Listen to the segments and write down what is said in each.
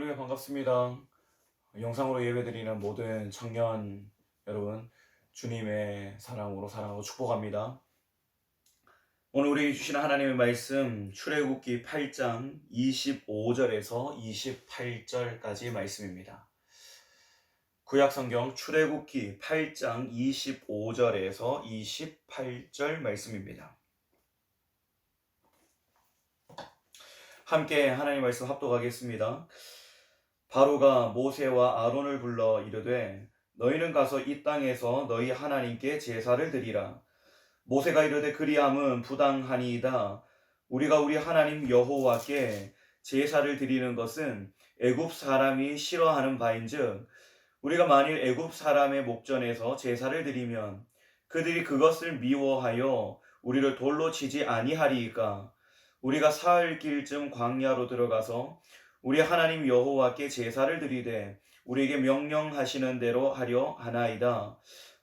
할렐루야 반갑습니다. 영상으로 예배드리는 모든 청년 여러분, 주님의 사랑으로 축복합니다. 오늘 우리에게 주시는 하나님의 말씀, 출애굽기 8장 25절에서 28절까지의 말씀입니다. 구약성경 출애굽기 8장 25절에서 28절 말씀입니다. 함께 하나님의 말씀 합독하겠습니다. 바로가 모세와 아론을 불러 이르되 너희는 가서 이 땅에서 너희 하나님께 제사를 드리라. 모세가 이르되 그리함은 부당하니이다. 우리가 우리 하나님 여호와께 제사를 드리는 것은 애굽 사람이 싫어하는 바인즉 우리가 만일 애굽 사람의 목전에서 제사를 드리면 그들이 그것을 미워하여 우리를 돌로 치지 아니하리이까. 우리가 사흘 길쯤 광야로 들어가서 우리 하나님 여호와께 제사를 드리되 우리에게 명령하시는 대로 하려 하나이다.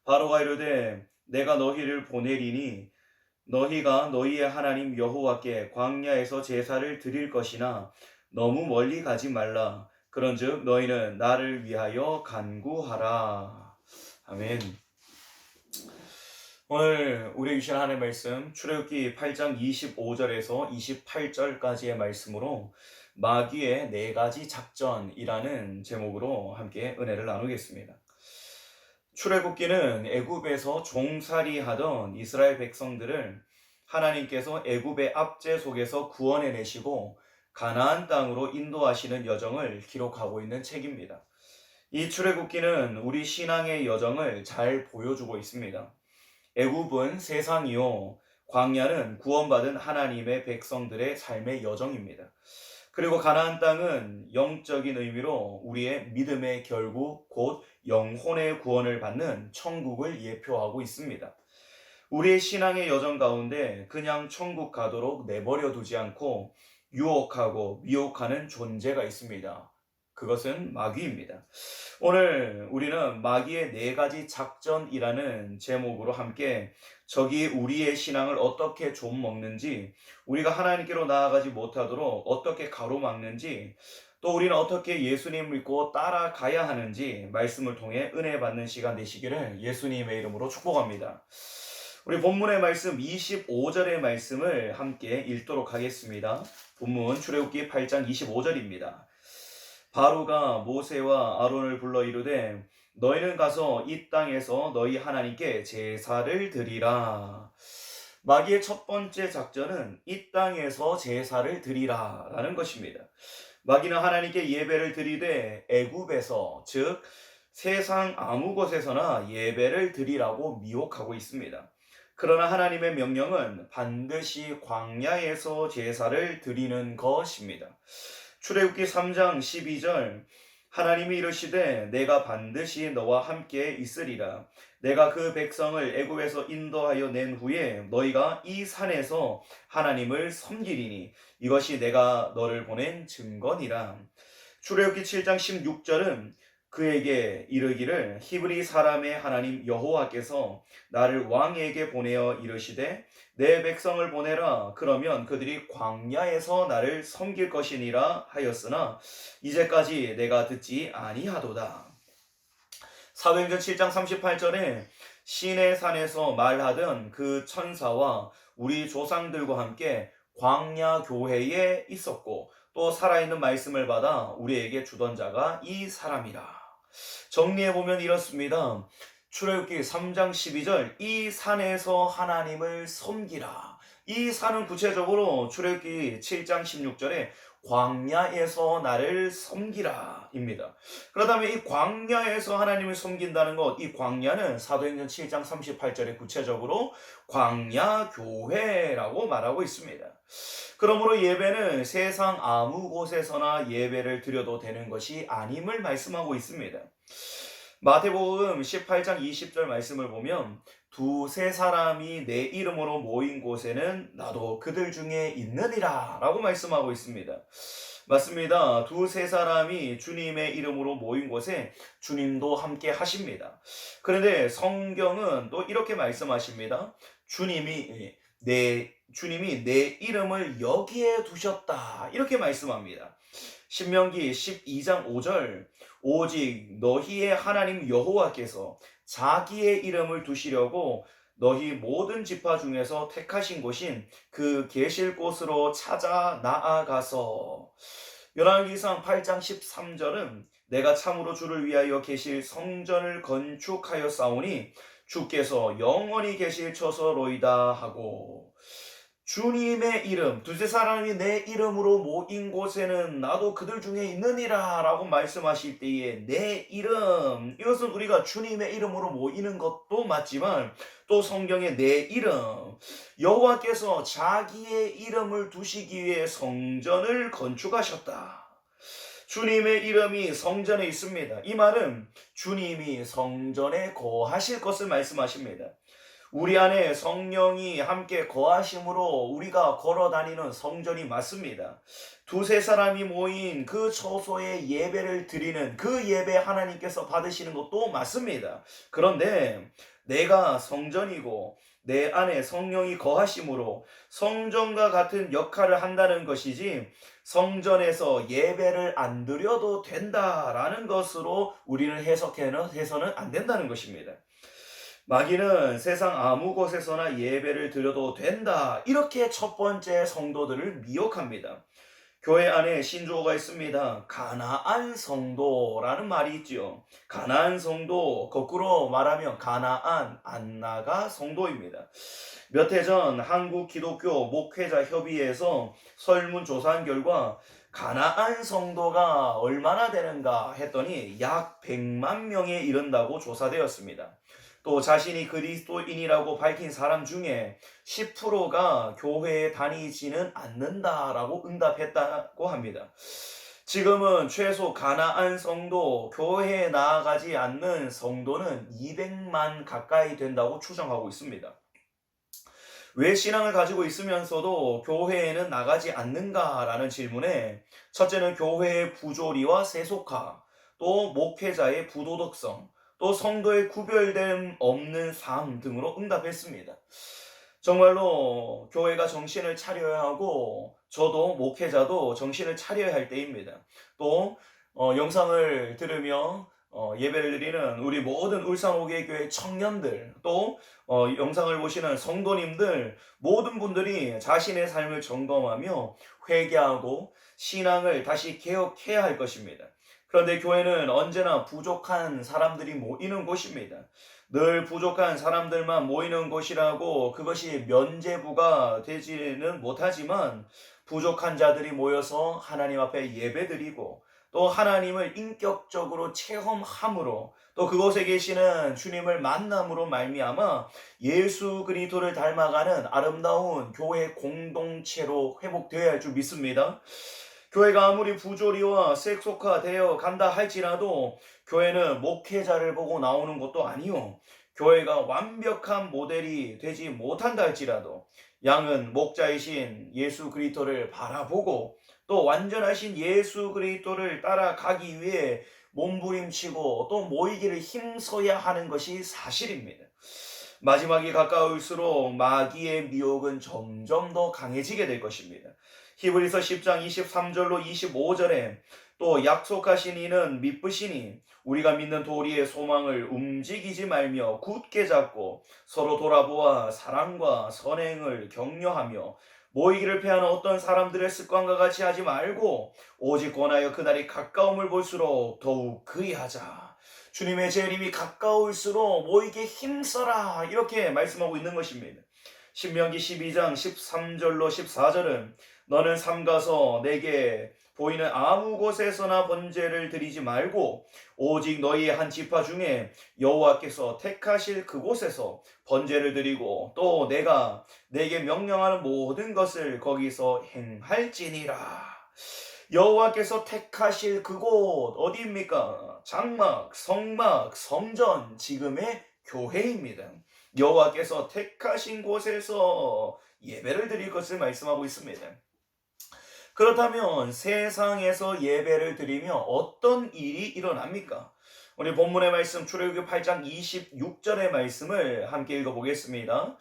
바로가 이르되 내가 너희를 보내리니 너희가 너희의 하나님 여호와께 광야에서 제사를 드릴 것이나 너무 멀리 가지 말라. 그런즉 너희는 나를 위하여 간구하라. 아멘. 오늘 우리에게 주신 하나님의 말씀 출애굽기 8장 25절에서 28절까지의 말씀으로 마귀의 4가지 작전이라는 제목으로 함께 은혜를 나누겠습니다. 출애굽기는 애굽에서 종살이하던 이스라엘 백성들을 하나님께서 애굽의 압제 속에서 구원해내시고 가나안 땅으로 인도하시는 여정을 기록하고 있는 책입니다. 이 출애굽기는 우리 신앙의 여정을 잘 보여주고 있습니다. 애굽은 세상이요, 광야는 구원받은 하나님의 백성들의 삶의 여정입니다. 그리고 가나안 땅은 영적인 의미로 우리의 믿음의 결국 곧 영혼의 구원을 받는 천국을 예표하고 있습니다. 우리의 신앙의 여정 가운데 그냥 천국 가도록 내버려 두지 않고 유혹하고 미혹하는 존재가 있습니다. 그것은 마귀입니다. 오늘 우리는 마귀의 4가지 작전이라는 제목으로 함께 적이 우리의 신앙을 어떻게 좀 먹는지, 우리가 하나님께로 나아가지 못하도록 어떻게 가로막는지, 또 우리는 어떻게 예수님 믿고 따라가야 하는지 말씀을 통해 은혜 받는 시간 되시기를 예수님의 이름으로 축복합니다. 우리 본문의 말씀 25절의 말씀을 함께 읽도록 하겠습니다. 본문 출애굽기 8장 25절입니다. 바로가 모세와 아론을 불러 이르되 너희는 가서 이 땅에서 너희 하나님께 제사를 드리라. 마귀의 첫 번째 작전은 이 땅에서 제사를 드리라 라는 것입니다. 마귀는 하나님께 예배를 드리되 애굽에서, 즉 세상 아무 곳에서나 예배를 드리라고 미혹하고 있습니다. 그러나 하나님의 명령은 반드시 광야에서 제사를 드리는 것입니다. 출애굽기 3장 12절 하나님이 이르시되 내가 반드시 너와 함께 있으리라. 내가 그 백성을 애굽에서 인도하여 낸 후에 너희가 이 산에서 하나님을 섬기리니 이것이 내가 너를 보낸 증거니라. 출애굽기 7장 16절은 그에게 이르기를 히브리 사람의 하나님 여호와께서 나를 왕에게 보내어 이르시되 내 백성을 보내라. 그러면 그들이 광야에서 나를 섬길 것이니라 하였으나 이제까지 내가 듣지 아니하도다. 사도행전 7장 38절에 시내 산에서 말하던 그 천사와 우리 조상들과 함께 광야 교회에 있었고 또 살아있는 말씀을 받아 우리에게 주던 자가 이 사람이라. 정리해보면 이렇습니다. 출애굽기 3장 12절 이 산에서 하나님을 섬기라. 이 산은 구체적으로 출애굽기 7장 16절에 광야에서 나를 섬기라 입니다. 그렇다면 이 광야에서 하나님을 섬긴다는 것, 이 광야는 사도행전 7장 38절에 구체적으로 광야교회라고 말하고 있습니다. 그러므로 예배는 세상 아무 곳에서나 예배를 드려도 되는 것이 아님을 말씀하고 있습니다. 마태복음 18장 20절 말씀을 보면 두세 사람이 내 이름으로 모인 곳에는 나도 그들 중에 있느니라 라고 말씀하고 있습니다. 맞습니다. 두세 사람이 주님의 이름으로 모인 곳에 주님도 함께 하십니다. 그런데 성경은 또 이렇게 말씀하십니다. 주님이 내 주님이 내 이름을 여기에 두셨다. 이렇게 말씀합니다. 신명기 12장 5절 오직 너희의 하나님 여호와께서 자기의 이름을 두시려고 너희 모든 지파 중에서 택하신 곳인 그 계실 곳으로 찾아 나아가서 열왕기상 8장 13절은 내가 참으로 주를 위하여 계실 성전을 건축하였사오니 주께서 영원히 계실 처소로이다 하고 주님의 이름, 두세 사람이 내 이름으로 모인 곳에는 나도 그들 중에 있느니라 라고 말씀하실 때에 내 이름, 이것은 우리가 주님의 이름으로 모이는 것도 맞지만 또 성경에 내 이름, 여호와께서 자기의 이름을 두시기 위해 성전을 건축하셨다. 주님의 이름이 성전에 있습니다. 이 말은 주님이 성전에 거하실 것을 말씀하십니다. 우리 안에 성령이 함께 거하심으로 우리가 걸어다니는 성전이 맞습니다. 두세 사람이 모인 그 처소에 예배를 드리는 그 예배 하나님께서 받으시는 것도 맞습니다. 그런데 내가 성전이고 내 안에 성령이 거하심으로 성전과 같은 역할을 한다는 것이지 성전에서 예배를 안 드려도 된다라는 것으로 우리는 해석해서는 안 된다는 것입니다. 마귀는 세상 아무 곳에서나 예배를 드려도 된다. 이렇게 첫 번째 성도들을 미혹합니다. 교회 안에 신조어가 있습니다. 가나안 성도라는 말이 있지요. 가나안 성도, 거꾸로 말하면 가나안, 안나가 성도입니다. 몇 해 전 한국 기독교 목회자 협의회에서 설문조사한 결과 가나안 성도가 얼마나 되는가 했더니 약 100만 명에 이른다고 조사되었습니다. 또 자신이 그리스도인이라고 밝힌 사람 중에 10%가 교회에 다니지는 않는다라고 응답했다고 합니다. 지금은 최소 가나안 성도, 교회에 나아가지 않는 성도는 200만 가까이 된다고 추정하고 있습니다. 왜 신앙을 가지고 있으면서도 교회에는 나가지 않는가라는 질문에 첫째는 교회의 부조리와 세속화, 또 목회자의 부도덕성, 또 성도의 구별됨 없는 삶 등으로 응답했습니다. 정말로 교회가 정신을 차려야 하고 저도 목회자도 정신을 차려야 할 때입니다. 또 영상을 들으며 예배를 드리는 우리 모든 울산 오개교회 청년들 또 영상을 보시는 성도님들 모든 분들이 자신의 삶을 점검하며 회개하고 신앙을 다시 개혁해야 할 것입니다. 그런데 교회는 언제나 부족한 사람들이 모이는 곳입니다. 늘 부족한 사람들만 모이는 곳이라고 그것이 면죄부가 되지는 못하지만 부족한 자들이 모여서 하나님 앞에 예배드리고 또 하나님을 인격적으로 체험함으로 또 그곳에 계시는 주님을 만남으로 말미암아 예수 그리스도를 닮아가는 아름다운 교회 공동체로 회복되어야 할 줄 믿습니다. 교회가 아무리 부조리와 색속화되어 간다 할지라도 교회는 목회자를 보고 나오는 것도 아니요. 교회가 완벽한 모델이 되지 못한다 할지라도 양은 목자이신 예수 그리스도를 바라보고 또 완전하신 예수 그리스도를 따라가기 위해 몸부림치고 또 모이기를 힘써야 하는 것이 사실입니다. 마지막이 가까울수록 마귀의 미혹은 점점 더 강해지게 될 것입니다. 히브리서 10장 23절로 25절에 또 약속하신 이는 미쁘시니 우리가 믿는 도리의 소망을 움직이지 말며 굳게 잡고 서로 돌아보아 사랑과 선행을 격려하며 모이기를 패하는 어떤 사람들의 습관과 같이 하지 말고 오직 권하여 그날이 가까움을 볼수록 더욱 그리하자. 주님의 재림이 가까울수록 모이게 힘써라 이렇게 말씀하고 있는 것입니다. 신명기 12장 13절로 14절은 너는 삼가서 내게 보이는 아무 곳에서나 번제를 드리지 말고 오직 너희의 한 지파 중에 여호와께서 택하실 그곳에서 번제를 드리고 또 내가 내게 명령하는 모든 것을 거기서 행할지니라. 여호와께서 택하실 그곳 어디입니까? 장막, 성막, 성전, 지금의 교회입니다. 여호와께서 택하신 곳에서 예배를 드릴 것을 말씀하고 있습니다. 그렇다면 세상에서 예배를 드리며 어떤 일이 일어납니까? 우리 본문의 말씀 출애굽기 8장 26절의 말씀을 함께 읽어보겠습니다.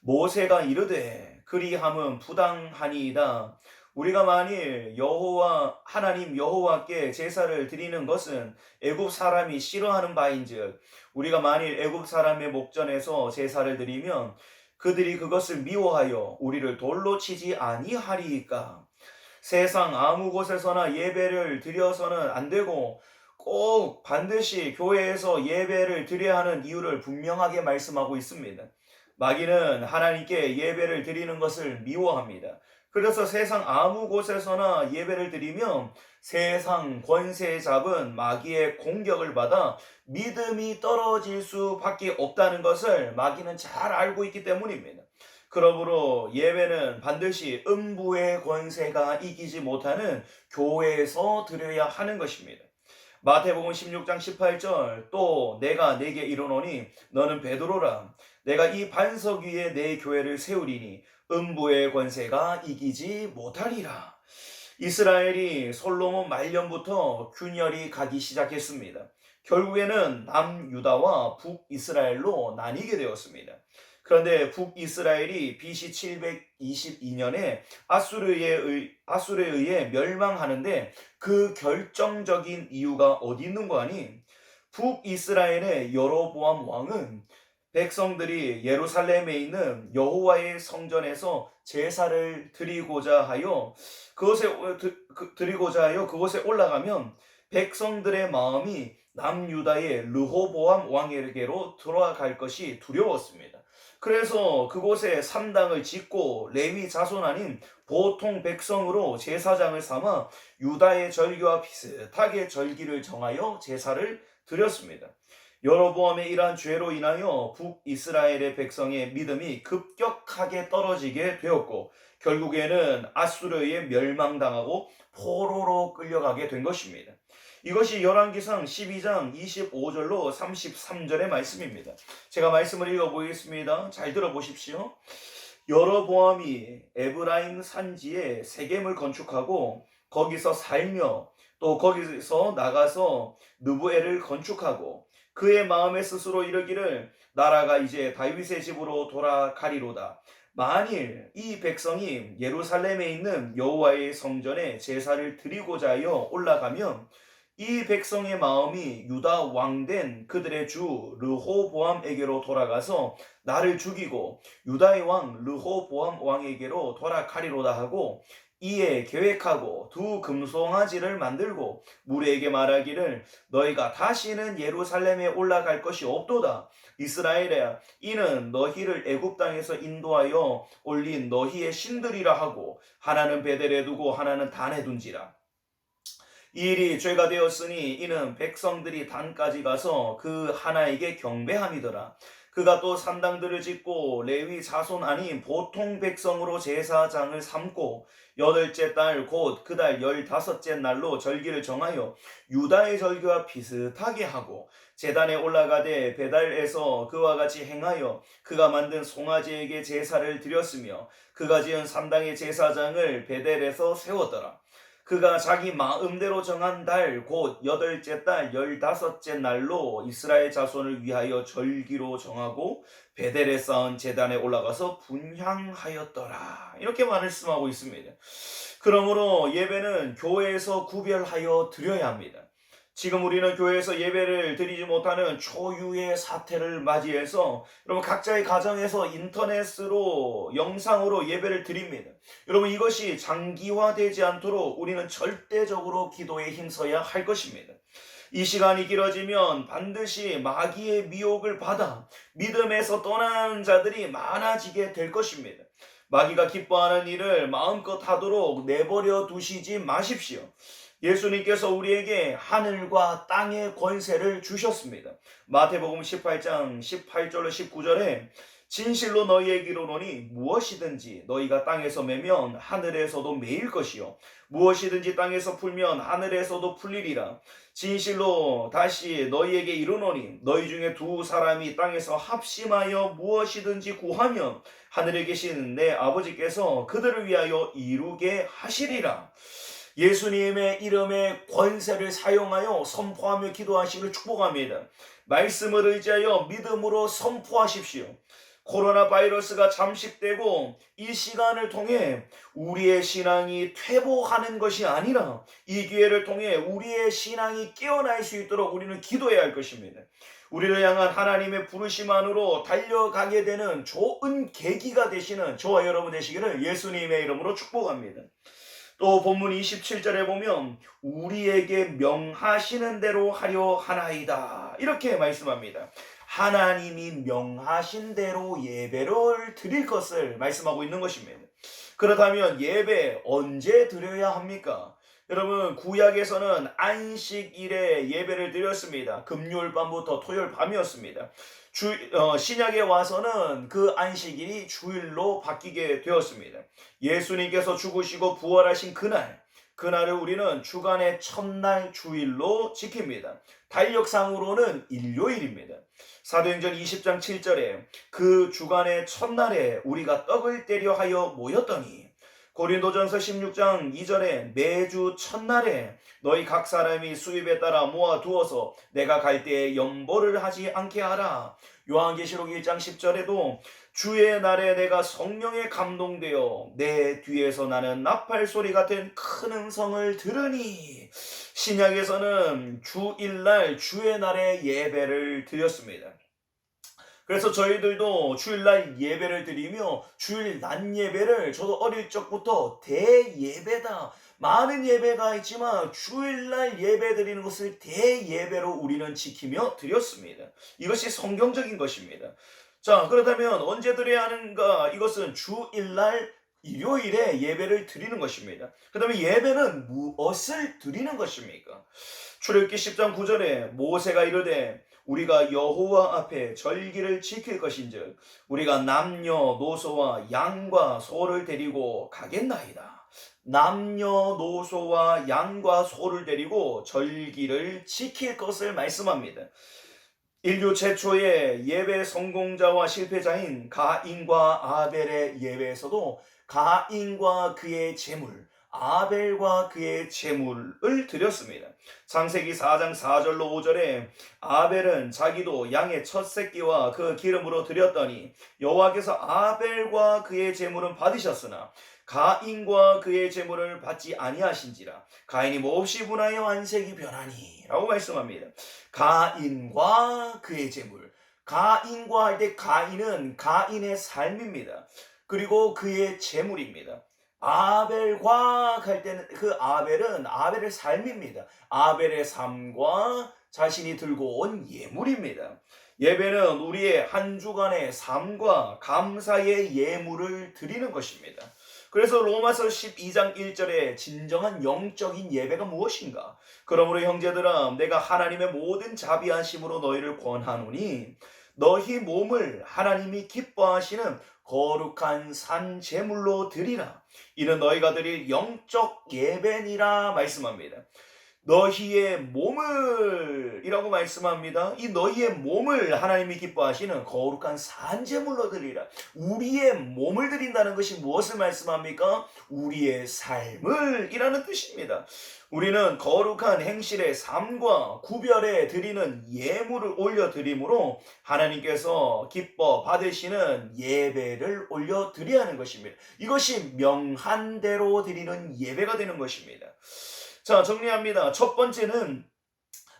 모세가 이르되 그리함은 부당하니이다. 우리가 만일 하나님 여호와께 제사를 드리는 것은 애굽 사람이 싫어하는 바인즉, 우리가 만일 애굽 사람의 목전에서 제사를 드리면 그들이 그것을 미워하여 우리를 돌로 치지 아니하리이까. 세상 아무 곳에서나 예배를 드려서는 안 되고 꼭 반드시 교회에서 예배를 드려야 하는 이유를 분명하게 말씀하고 있습니다. 마귀는 하나님께 예배를 드리는 것을 미워합니다. 그래서 세상 아무 곳에서나 예배를 드리면 세상 권세 잡은 마귀의 공격을 받아 믿음이 떨어질 수밖에 없다는 것을 마귀는 잘 알고 있기 때문입니다. 그러므로 예배는 반드시 음부의 권세가 이기지 못하는 교회에서 드려야 하는 것입니다. 마태복음 16장 18절, 또 내가 네게 이르노니 너는 베드로라. 내가 이 반석 위에 내 교회를 세우리니 음부의 권세가 이기지 못하리라. 이스라엘이 솔로몬 말년부터 균열이 가기 시작했습니다. 결국에는 남유다와 북이스라엘로 나뉘게 되었습니다. 그런데 북이스라엘이 BC 722년에 아수르에 의해 멸망하는데 그 결정적인 이유가 어디 있는가 하니, 북이스라엘의 여로보암 왕은 백성들이 예루살렘에 있는 여호와의 성전에서 제사를 드리고자 하여 그곳에 올라가면 백성들의 마음이 남유다의 르호보암 왕에게로 돌아갈 것이 두려웠습니다. 그래서 그곳에 산당을 짓고 레위 자손 아닌 보통 백성으로 제사장을 삼아 유다의 절기와 비슷하게 절기를 정하여 제사를 드렸습니다. 여로보암의 이러한 죄로 인하여 북이스라엘의 백성의 믿음이 급격하게 떨어지게 되었고, 결국에는 아수르에 멸망당하고 포로로 끌려가게 된 것입니다. 이것이 열왕기상 12장 25절로 33절의 말씀입니다. 제가 말씀을 읽어보겠습니다. 잘 들어보십시오. 여로보암이 에브라임 산지에 세겜을 건축하고 거기서 살며, 또 거기서 나가서 느부엘을 건축하고, 그의 마음에 스스로 이르기를 나라가 이제 다윗의 집으로 돌아가리로다. 만일 이 백성이 예루살렘에 있는 여호와의 성전에 제사를 드리고자 하여 올라가면 이 백성의 마음이 유다 왕된 그들의 주 르호보암에게로 돌아가서 나를 죽이고 유다의 왕 르호보암 왕에게로 돌아가리로다 하고, 이에 계획하고 두 금송아지를 만들고 무리에게 말하기를 너희가 다시는 예루살렘에 올라갈 것이 없도다. 이스라엘아, 이는 너희를 애굽 땅에서 인도하여 올린 너희의 신들이라 하고, 하나는 베델에 두고 하나는 단에 둔지라. 이 일이 죄가 되었으니 이는 백성들이 단까지 가서 그 하나에게 경배함이더라. 그가 또 산당들을 짓고 레위 자손 아닌 보통 백성으로 제사장을 삼고 여덟째 달 곧 그 달 15째 날로 절기를 정하여 유다의 절기와 비슷하게 하고, 제단에 올라가되 베달에서 그와 같이 행하여 그가 만든 송아지에게 제사를 드렸으며, 그가 지은 산당의 제사장을 베델에서 세웠더라. 그가 자기 마음대로 정한 달 곧 여덟째 달 15째 날로 이스라엘 자손을 위하여 절기로 정하고 베델에 쌓은 제단에 올라가서 분향하였더라. 이렇게 말씀하고 있습니다. 그러므로 예배는 교회에서 구별하여 드려야 합니다. 지금 우리는 교회에서 예배를 드리지 못하는 초유의 사태를 맞이해서 여러분 각자의 가정에서 인터넷으로 영상으로 예배를 드립니다. 여러분 이것이 장기화되지 않도록 우리는 절대적으로 기도에 힘써야 할 것입니다. 이 시간이 길어지면 반드시 마귀의 미혹을 받아 믿음에서 떠나는 자들이 많아지게 될 것입니다. 마귀가 기뻐하는 일을 마음껏 하도록 내버려 두시지 마십시오. 예수님께서 우리에게 하늘과 땅의 권세를 주셨습니다. 마태복음 18장 18절로 19절에 진실로 너희에게 이르노니 무엇이든지 너희가 땅에서 매면 하늘에서도 매일 것이요 무엇이든지 땅에서 풀면 하늘에서도 풀리리라. 진실로 다시 너희에게 이르노니 너희 중에 두 사람이 땅에서 합심하여 무엇이든지 구하면 하늘에 계신 내 아버지께서 그들을 위하여 이루게 하시리라. 예수님의 이름의 권세를 사용하여 선포하며 기도하시기를 축복합니다. 말씀을 의지하여 믿음으로 선포하십시오. 코로나 바이러스가 잠식되고 이 시간을 통해 우리의 신앙이 퇴보하는 것이 아니라 이 기회를 통해 우리의 신앙이 깨어날 수 있도록 우리는 기도해야 할 것입니다. 우리를 향한 하나님의 부르심 안으로 달려가게 되는 좋은 계기가 되시는 저와 여러분 되시기를 예수님의 이름으로 축복합니다. 또 본문 27절에 보면 우리에게 명하시는 대로 하려 하나이다 이렇게 말씀합니다. 하나님이 명하신 대로 예배를 드릴 것을 말씀하고 있는 것입니다. 그렇다면 예배 언제 드려야 합니까? 여러분 구약에서는 안식일에 예배를 드렸습니다. 금요일 밤부터 토요일 밤이었습니다. 신약에 와서는 그 안식일이 주일로 바뀌게 되었습니다. 예수님께서 죽으시고 부활하신 그날을 우리는 주간의 첫날 주일로 지킵니다. 달력상으로는 일요일입니다. 사도행전 20장 7절에 그 주간의 첫날에 우리가 떡을 떼려 하여 모였더니 고린도전서 16장 2절에 매주 첫날에 너희 각 사람이 수입에 따라 모아두어서 내가 갈 때에 연보를 하지 않게 하라. 요한계시록 1장 10절에도 주의 날에 내가 성령에 감동되어 내 뒤에서 나는 나팔 소리 같은 큰 음성을 들으니 신약에서는 주일날 주의 날에 예배를 드렸습니다. 그래서 저희들도 주일날 예배를 드리며 주일 낮 예배를 저도 어릴 적부터 대예배다. 많은 예배가 있지만 주일날 예배 드리는 것을 대예배로 우리는 지키며 드렸습니다. 이것이 성경적인 것입니다. 자, 그렇다면 언제 드려야 하는가? 이것은 주일날 일요일에 예배를 드리는 것입니다. 그 다음에 예배는 무엇을 드리는 것입니까? 출애굽기 10장 9절에 모세가 이르되 우리가 여호와 앞에 절기를 지킬 것인즉 우리가 남녀노소와 양과 소를 데리고 가겠나이다. 남녀노소와 양과 소를 데리고 절기를 지킬 것을 말씀합니다. 인류 최초의 예배 성공자와 실패자인 가인과 아벨의 예배에서도 가인과 그의 제물, 아벨과 그의 제물을 드렸습니다. 창세기 4장 4절로 5절에 아벨은 자기도 양의 첫 새끼와 그 기름으로 드렸더니 여호와께서 아벨과 그의 제물은 받으셨으나 가인과 그의 제물을 받지 아니하신지라 가인이 몹시 분하여 안색이 변하니 라고 말씀합니다. 가인과 그의 제물, 가인과 할 때 가인은 가인의 삶입니다. 그리고 그의 제물입니다. 아벨과 할 때는 그 아벨은 아벨의 삶입니다. 아벨의 삶과 자신이 들고 온 예물입니다. 예배는 우리의 한 주간의 삶과 감사의 예물을 드리는 것입니다. 그래서 로마서 12장 1절에 진정한 영적인 예배가 무엇인가? 그러므로 형제들아 내가 하나님의 모든 자비하심으로 너희를 권하노니 너희 몸을 하나님이 기뻐하시는 거룩한 산 제물로 드리라. 이는 너희가 드릴 영적 예배니라 말씀합니다. 너희의 몸을 이라고 말씀합니다. 이 너희의 몸을 하나님이 기뻐하시는 거룩한 산제물로 드리라. 우리의 몸을 드린다는 것이 무엇을 말씀합니까? 우리의 삶을 이라는 뜻입니다. 우리는 거룩한 행실의 삶과 구별해 드리는 예물을 올려드림으로 하나님께서 기뻐 받으시는 예배를 올려드려야 하는 것입니다. 이것이 명한 대로 드리는 예배가 되는 것입니다. 자, 정리합니다. 첫 번째는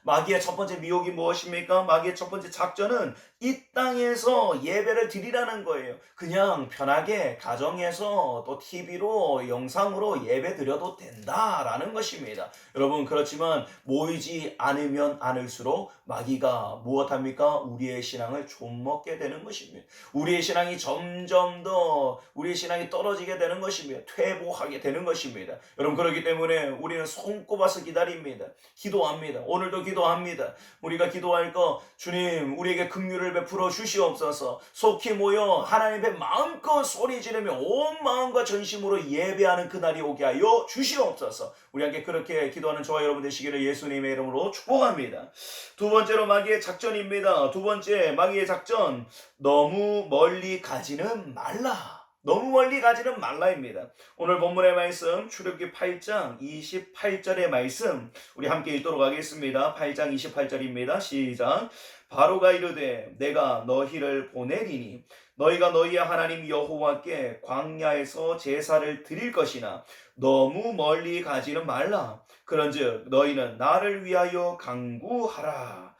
마귀의 첫 번째 미혹이 무엇입니까? 마귀의 첫 번째 작전은 이 땅에서 예배를 드리라는 거예요. 그냥 편하게 가정에서 또 TV로 영상으로 예배 드려도 된다라는 것입니다. 여러분 그렇지만 모이지 않으면 않을수록 마귀가 무엇합니까? 우리의 신앙을 좀먹게 되는 것입니다. 우리의 신앙이 점점 더 우리의 신앙이 떨어지게 되는 것입니다. 퇴보하게 되는 것입니다. 여러분 그렇기 때문에 우리는 손꼽아서 기다립니다. 기도합니다. 오늘도 기도합니다. 우리가 기도할 거 주님 우리에게 긍휼을 베풀어 주시옵소서. 속히 모여 하나님 앞에 마음껏 소리 지르며 온 마음과 전심으로 예배하는 그날이 오게 하여 주시옵소서. 우리 함께 그렇게 기도하는 저와 여러분 되시기를 예수님의 이름으로 축복합니다. 두 번째로 마귀의 작전입니다. 두 번째 마귀의 작전, 너무 멀리 가지는 말라. 너무 멀리 가지는 말라입니다. 오늘 본문의 말씀 출애굽기 8장 28절의 말씀 우리 함께 읽도록 하겠습니다. 8장 28절입니다. 시작. 바로가 이르되 내가 너희를 보내리니 너희가 너희의 하나님 여호와께 광야에서 제사를 드릴 것이나 너무 멀리 가지는 말라. 그런즉 너희는 나를 위하여 간구하라.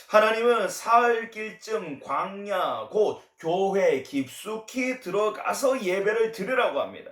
하나님은 사흘 길쯤 광야 곧 교회 깊숙이 들어가서 예배를 드리라고 합니다.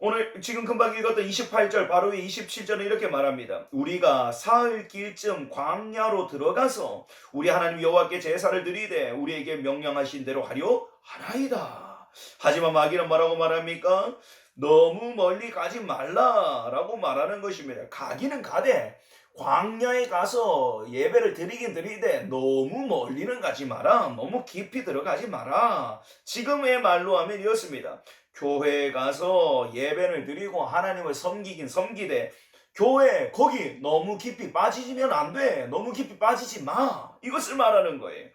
오늘 지금 금방 읽었던 28절 바로 위 27절은 이렇게 말합니다. 우리가 사흘 길쯤 광야로 들어가서 우리 하나님 여호와께 제사를 드리되 우리에게 명령하신 대로 하려 하나이다. 하지만 마귀는 뭐라고 말합니까? 너무 멀리 가지 말라라고 말하는 것입니다. 가기는 가되 광야에 가서 예배를 드리긴 드리되 너무 멀리는 가지 마라. 너무 깊이 들어가지 마라. 지금의 말로 하면 이렇습니다. 교회에 가서 예배를 드리고 하나님을 섬기긴 섬기되 교회 거기 너무 깊이 빠지면 안 돼. 너무 깊이 빠지지 마. 이것을 말하는 거예요.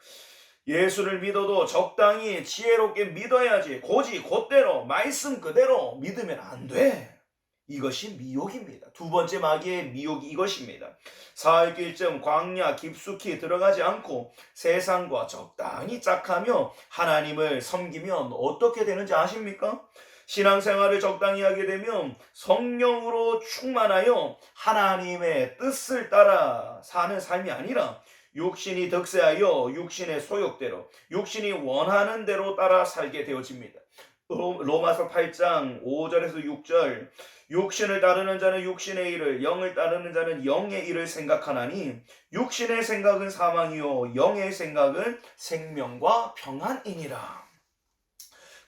예수를 믿어도 적당히 지혜롭게 믿어야지. 고지 곧대로 말씀 그대로 믿으면 안 돼. 이것이 미혹입니다. 두 번째 마귀의 미혹이 이것입니다. 사흘 길쯤 광야 깊숙이 들어가지 않고 세상과 적당히 짝하며 하나님을 섬기면 어떻게 되는지 아십니까? 신앙생활을 적당히 하게 되면 성령으로 충만하여 하나님의 뜻을 따라 사는 삶이 아니라 육신이 득세하여 육신의 소욕대로 육신이 원하는 대로 따라 살게 되어집니다. 로마서 8장 5절에서 6절 육신을 따르는 자는 육신의 일을 영을 따르는 자는 영의 일을 생각하나니 육신의 생각은 사망이요 영의 생각은 생명과 평안이니라.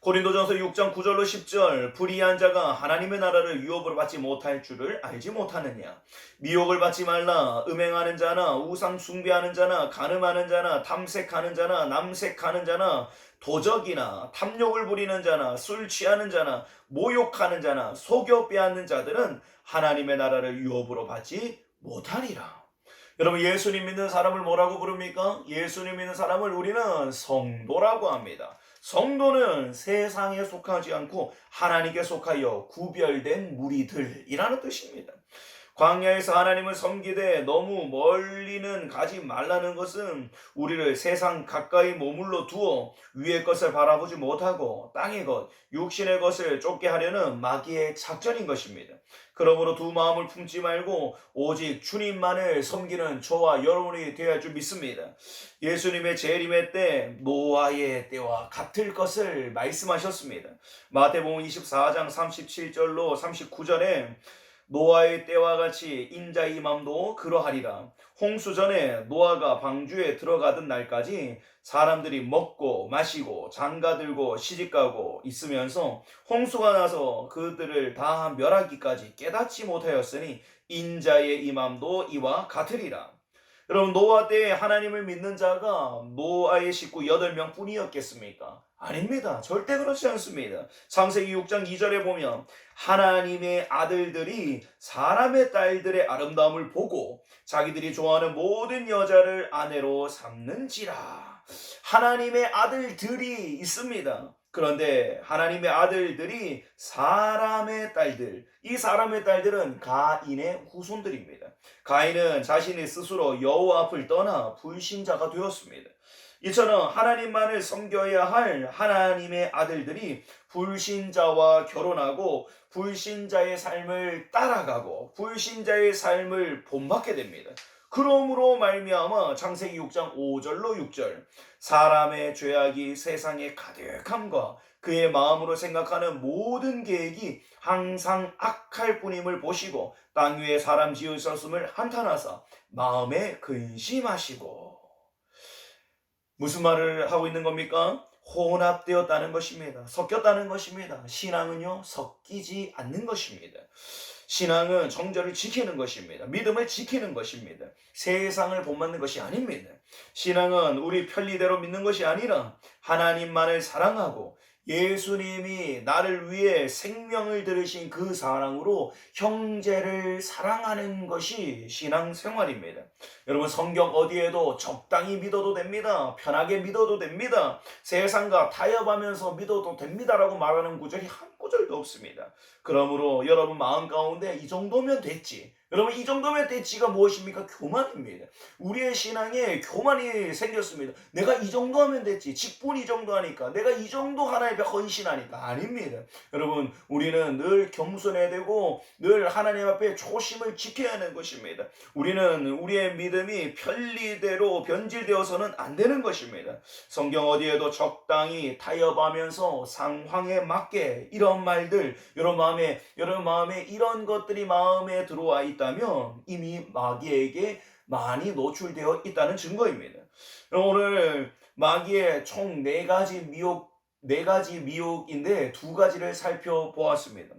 고린도전서 6장 9절로 10절 불의한 자가 하나님의 나라를 유업으로 받지 못할 줄을 알지 못하느냐. 미혹을 받지 말라. 음행하는 자나 우상 숭배하는 자나 간음하는 자나 탐색하는 자나 남색하는 자나 도적이나 탐욕을 부리는 자나 술 취하는 자나 모욕하는 자나 속여 빼앗는 자들은 하나님의 나라를 유업으로 받지 못하리라. 여러분 예수님 믿는 사람을 뭐라고 부릅니까? 예수님 믿는 사람을 우리는 성도라고 합니다. 성도는 세상에 속하지 않고 하나님께 속하여 구별된 무리들이라는 뜻입니다. 광야에서 하나님을 섬기되 너무 멀리는 가지 말라는 것은 우리를 세상 가까이 머물러 두어 위의 것을 바라보지 못하고 땅의 것, 육신의 것을 쫓게 하려는 마귀의 작전인 것입니다. 그러므로 두 마음을 품지 말고 오직 주님만을 섬기는 저와 여러분이 되어야 할 줄 믿습니다. 예수님의 재림의 때 노아의 때와 같을 것을 말씀하셨습니다. 마태복음 24장 37절로 39절에 노아의 때와 같이 인자의 맘도 그러하리라. 홍수 전에 노아가 방주에 들어가던 날까지 사람들이 먹고 마시고 장가들고 시집가고 있으면서 홍수가 나서 그들을 다 멸하기까지 깨닫지 못하였으니 인자의 이 맘도 이와 같으리라. 여러분 노아 때에 하나님을 믿는 자가 노아의 식구 8명 뿐이었겠습니까? 아닙니다. 절대 그렇지 않습니다. 창세기 6장 2절에 보면 하나님의 아들들이 사람의 딸들의 아름다움을 보고 자기들이 좋아하는 모든 여자를 아내로 삼는지라. 하나님의 아들들이 있습니다. 그런데 하나님의 아들들이 사람의 딸들, 이 사람의 딸들은 가인의 후손들입니다. 가인은 자신이 스스로 여호와 앞을 떠나 불신자가 되었습니다. 이처럼 하나님만을 섬겨야 할 하나님의 아들들이 불신자와 결혼하고 불신자의 삶을 따라가고 불신자의 삶을 본받게 됩니다. 그러므로 말미암아 창세기 6장 5절로 6절 사람의 죄악이 세상에 가득함과 그의 마음으로 생각하는 모든 계획이 항상 악할 뿐임을 보시고 땅 위에 사람 지으셨음을 한탄하사 마음에 근심하시고. 무슨 말을 하고 있는 겁니까? 혼합되었다는 것입니다. 섞였다는 것입니다. 신앙은요 섞이지 않는 것입니다. 신앙은 정절을 지키는 것입니다. 믿음을 지키는 것입니다. 세상을 본받는 것이 아닙니다. 신앙은 우리 편리대로 믿는 것이 아니라 하나님만을 사랑하고 예수님이 나를 위해 생명을 들으신 그 사랑으로 형제를 사랑하는 것이 신앙생활입니다. 여러분 성경 어디에도 적당히 믿어도 됩니다. 편하게 믿어도 됩니다. 세상과 타협하면서 믿어도 됩니다라고 말하는 구절이 한 구절도 없습니다. 그러므로 여러분 마음 가운데 이 정도면 됐지, 여러분 이 정도면 대치가 무엇입니까? 교만입니다. 우리의 신앙에 교만이 생겼습니다. 내가 이 정도 하면 됐지. 직분 이 정도 하니까. 내가 이 정도 하나님 앞에 헌신하니까. 아닙니다. 여러분 우리는 늘 겸손해야 되고 늘 하나님 앞에 초심을 지켜야 하는 것입니다. 우리는 우리의 믿음이 편리대로 변질되어서는 안 되는 것입니다. 성경 어디에도 적당히 타협하면서 상황에 맞게 이런 말들 여러분 마음에 이런 것들이 마음에 들어와 있다면 이미 마귀에게 많이 노출되어 있다는 증거입니다. 오늘 마귀의 총 네 가지 미혹인데 두 가지를 살펴보았습니다.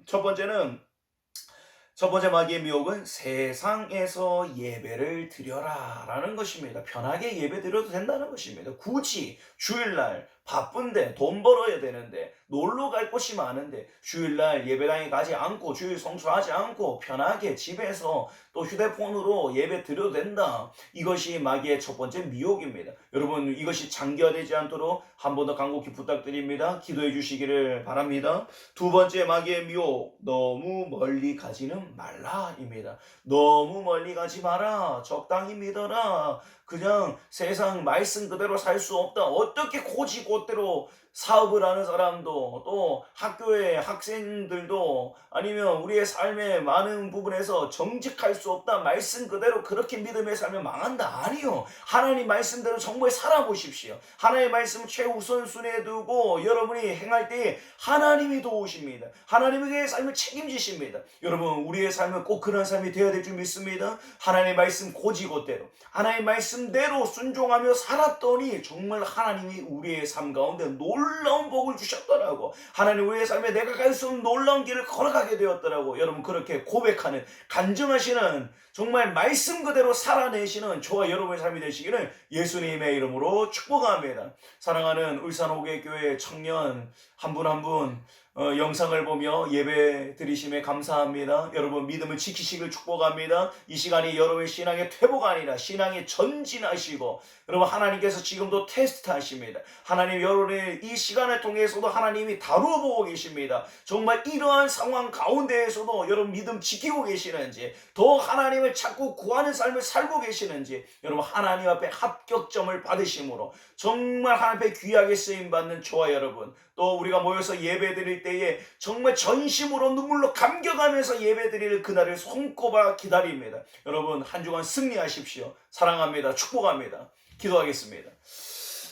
첫 번째 마귀의 미혹은 세상에서 예배를 드려라 라는 것입니다. 편하게 예배 드려도 된다는 것입니다. 굳이 주일날 바쁜데 돈 벌어야 되는데 놀러 갈 곳이 많은데 주일날 예배당에 가지 않고 주일 성수하지 않고 편하게 집에서 또 휴대폰으로 예배 드려도 된다. 이것이 마귀의 첫 번째 미혹입니다. 여러분 이것이 장기화되지 않도록 한 번 더 간곡히 부탁드립니다. 기도해 주시기를 바랍니다. 두 번째 마귀의 미혹, 너무 멀리 가지는 말라입니다. 너무 멀리 가지 마라. 적당히 믿어라. 그냥 세상 말씀 그대로 살 수 없다. 어떻게 고지곳대로 사업을 하는 사람도 또 학교의 학생들도 아니면 우리의 삶의 많은 부분에서 정직할 수 없다. 말씀 그대로 그렇게 믿음의 삶을 망한다. 아니요. 하나님 말씀대로 정말 살아보십시오. 하나님의 말씀 최우선순위에 두고 여러분이 행할 때 하나님이 도우십니다. 하나님의 삶을 책임지십니다. 여러분 우리의 삶은 꼭 그런 삶이 되어야 될 줄 믿습니다. 하나님의 말씀 고지곳대로 하나님의 말씀대로 순종하며 살았더니 정말 하나님이 우리의 삶 가운데 놀라운 복을 주셨더라고. 하나님 우리의 삶에 내가 갈 수 없는 놀라운 길을 걸어가게 되었더라고. 여러분 그렇게 고백하는 간증하시는 정말 말씀 그대로 살아내시는 저와 여러분의 삶이 되시기를 예수님의 이름으로 축복합니다. 사랑하는 울산호계교회 청년 한 분 한 분 영상을 보며 예배 드리심에 감사합니다. 여러분 믿음을 지키시길 축복합니다. 이 시간이 여러분의 신앙의 퇴보가 아니라 신앙의 전진하시고 여러분 하나님께서 지금도 테스트하십니다. 하나님 여러분의 이 시간을 통해서도 하나님이 다루어 보고 계십니다. 정말 이러한 상황 가운데에서도 여러분 믿음 지키고 계시는지 더 하나님을 찾고 구하는 삶을 살고 계시는지 여러분 하나님 앞에 합격점을 받으심으로 정말 하나님 앞에 귀하게 쓰임받는 저와 여러분 또 우리가 모여서 예배 드릴 때에 정말 전심으로 눈물로 감격하면서 예배 드릴 그날을 손꼽아 기다립니다. 여러분 한 주간 승리하십시오. 사랑합니다. 축복합니다. 기도하겠습니다.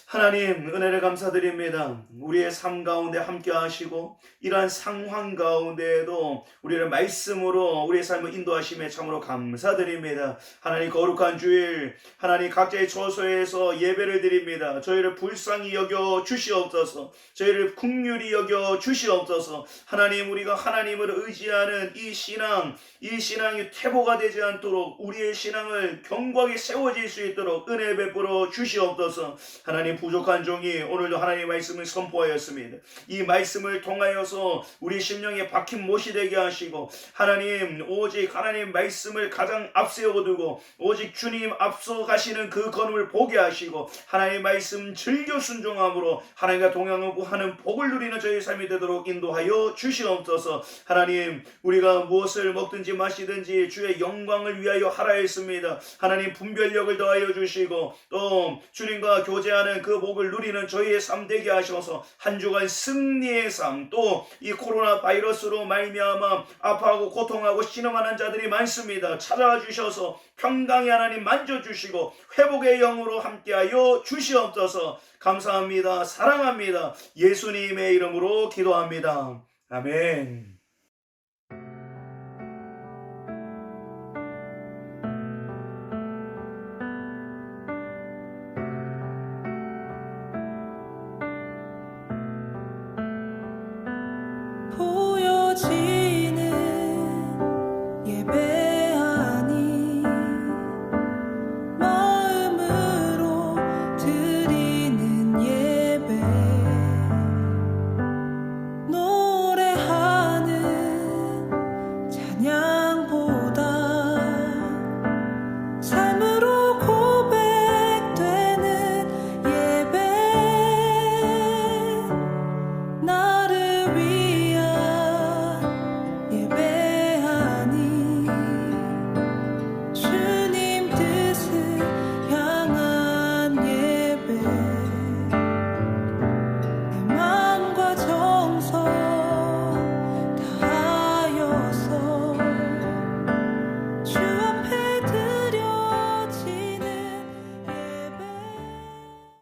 하나님 은혜를 감사드립니다. 우리의 삶 가운데 함께 하시고 이러한 상황 가운데에도 우리를 말씀으로 우리의 삶을 인도하심에 참으로 감사드립니다. 하나님 거룩한 주일 하나님 각자의 처소에서 예배를 드립니다. 저희를 불쌍히 여겨 주시옵소서. 저희를 긍휼히 여겨 주시옵소서. 하나님 우리가 하나님을 의지하는 이 신앙이 퇴보가 되지 않도록 우리의 신앙을 견고하게 세워질 수 있도록 은혜 베풀어 주시옵소서. 하나님 부족한 종이 오늘도 하나님의 말씀을 선포하였습니다. 이 말씀을 통하여서 우리 심령에 박힌 못이 되게 하시고 하나님 오직 하나님 말씀을 가장 앞세워 두고 오직 주님 앞서 가시는 그 걸음을 보게 하시고 하나님의 말씀 즐겨 순종함으로 하나님과 동행하고 하는 복을 누리는 저희 삶이 되도록 인도하여 주시옵소서. 하나님 우리가 무엇을 먹든지 마시든지 주의 영광을 위하여 하라 했습니다. 하나님 분별력을 더하여 주시고 또 주님과 교제하는 그 복을 누리는 저희의 삶 되게 하셔서 한 주간 승리의 삶 또 이 코로나 바이러스로 말미암아 아파하고 고통하고 신음하는 자들이 많습니다. 찾아와 주셔서 평강의 하나님 만져주시고 회복의 영으로 함께하여 주시옵소서. 감사합니다. 사랑합니다. 예수님의 이름으로 기도합니다. 아멘.